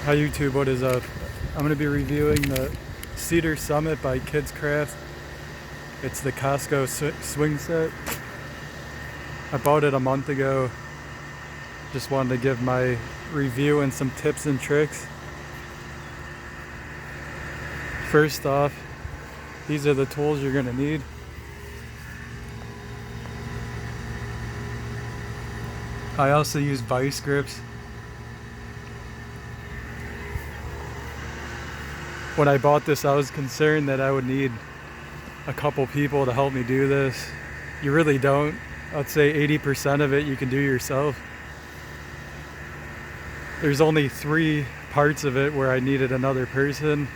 Hi YouTube, what is up? I'm going to be reviewing the Cedar Summit by Kidscraft. It's the Costco swing set. I bought it a month ago. Just wanted to give my review and some tips and tricks. First off, these are the tools you're going to need. I also use vice grips. When I bought this, I was concerned that I would need a couple people to help me do this. You really don't. I'd say 80% of it you can do yourself. There's only 3 parts of it where I needed another person,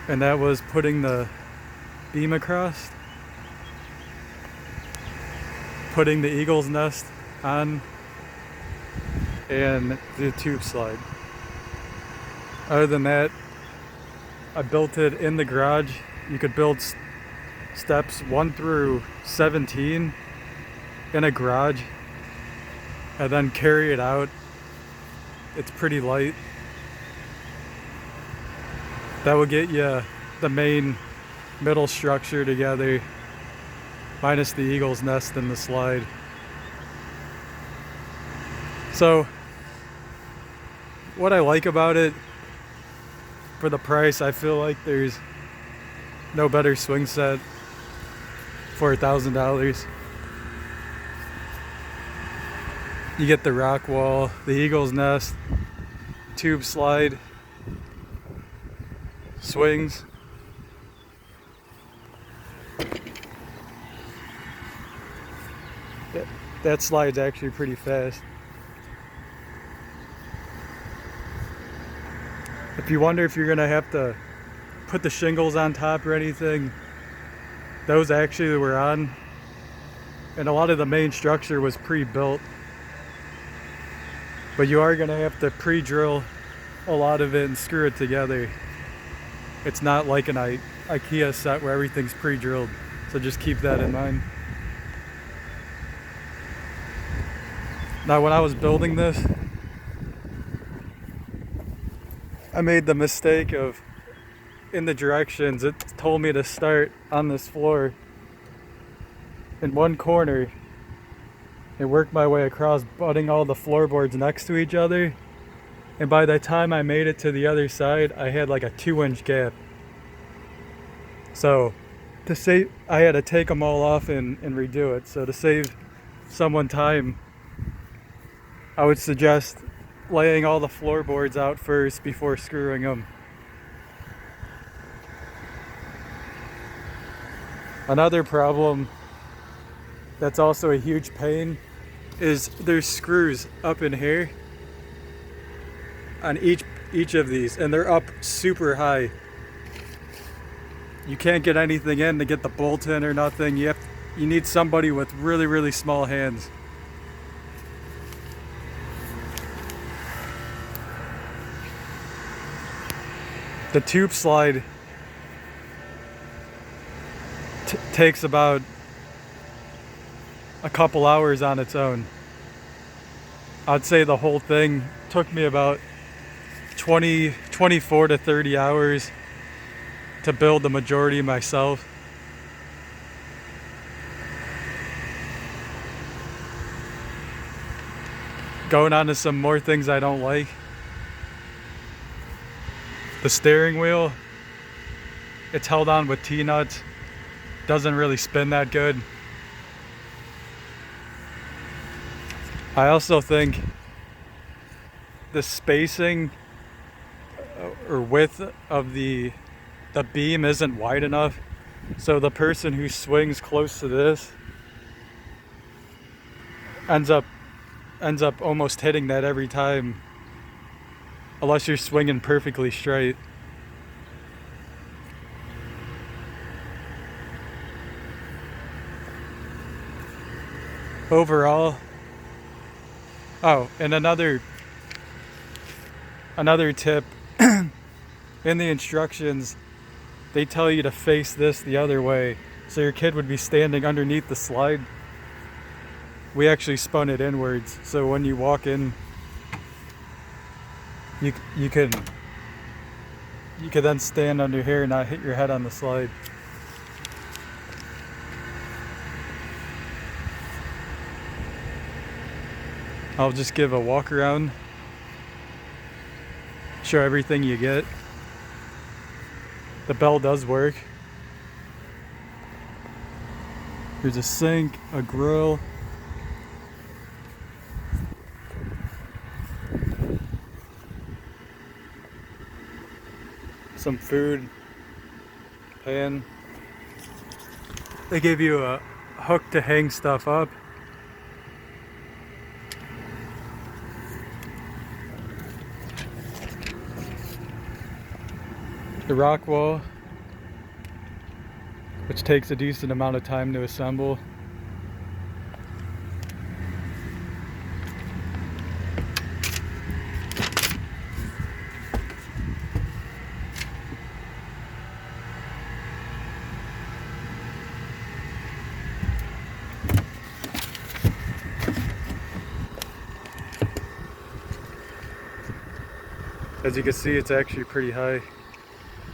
and that was putting the beam across, putting the eagle's nest on, and the tube slide. Other than that, I built it in the garage. You could build steps 1 through 17 in a garage and then carry it out. It's pretty light. That will get you the main middle structure together, minus the eagle's nest and the slide. So what I like about it, for the price, I feel like there's no better swing set for $1,000. You get the rock wall, the eagle's nest, tube slide, swings. That slide's actually pretty fast. If you wonder if you're gonna have to put the shingles on top or anything, those actually were on, and a lot of the main structure was pre-built. But you are gonna have to pre-drill a lot of it and screw it together. It's not like an IKEA set where everything's pre-drilled, so just keep that in mind. Now, when I was building this, I made the mistake of, in the directions, it told me to start on this floor in one corner and work my way across, butting all the floorboards next to each other. And by the time I made it to the other side, I had like a 2-inch gap. So to save, I had to take them all off and redo it. So to save someone time, I would suggest laying all the floorboards out first before screwing them. Another problem that's also a huge pain is there's screws up in here on each of these, and they're up super high. You can't get anything in to get the bolt in or nothing. You need somebody with really small hands. The tube slide takes about a couple hours on its own. I'd say the whole thing took me about 24 to 30 hours to build the majority myself. Going on to some more things I don't like. The steering wheel, it's held on with T-nuts. Doesn't really spin that good. I also think the spacing or width of the beam isn't wide enough. So the person who swings close to this ends up almost hitting that every time, unless you're swinging perfectly straight. Overall, oh, and another tip, in the instructions, they tell you to face this the other way. So your kid would be standing underneath the slide. We actually spun it inwards, so when you walk in, you can then stand under here and not hit your head on the slide. I'll just give a walk around, show everything you get. The bell does work. There's a sink, a grill, some food, pan. They give you a hook to hang stuff up. The rock wall, which takes a decent amount of time to assemble. As you can see, it's actually pretty high.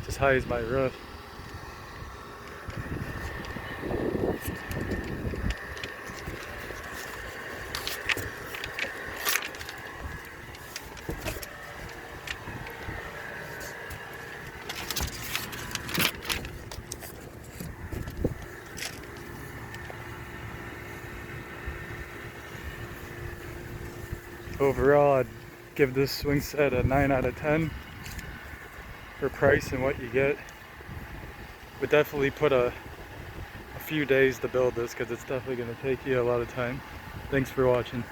It's as high as my roof. Overall, I'd give this swing set a 9 out of 10 for price and what you get. Would definitely put a few days to build this because it's definitely going to take you a lot of time. Thanks for watching.